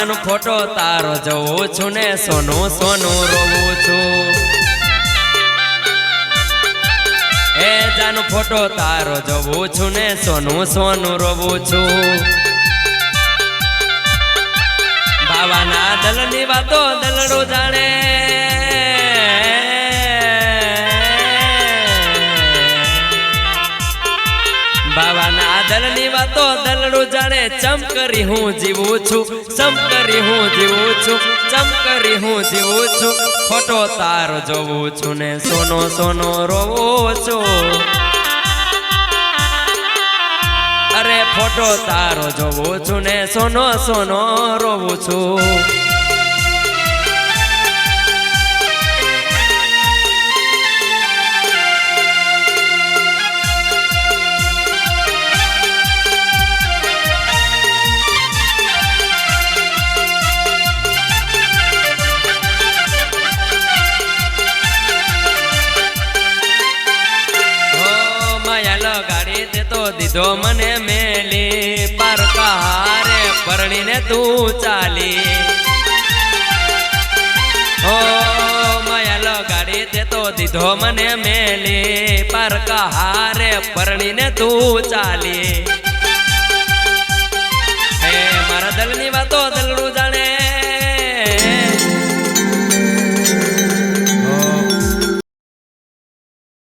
જાન ફોટો તારો જોઉં છું ને સોનું સોનું રોવું છું એ જાન ફોટો તારો જોઉં છું ને સોનું સોનું રોવું છું બાવાના દલની વાતો દલડું જાણે બાવાના દલની વાતો દલડું જાણે ચમ કરી હું જીવું છું ચમ કરી હું જીવું છું ચમ કરી હું જીવું છું ફોટો તારો જોવું છું ને સોનો સોનો રોવું છું અરે ફોટો તારો જોવું છું ને સોનો સોનો રોવું છું દીધો મને મેલી પારકારે પરણીને તું ચાલી ઓ માયા લગાડી તે તો દીધો મને મેલી પારકારે પરણીને તું ચાલી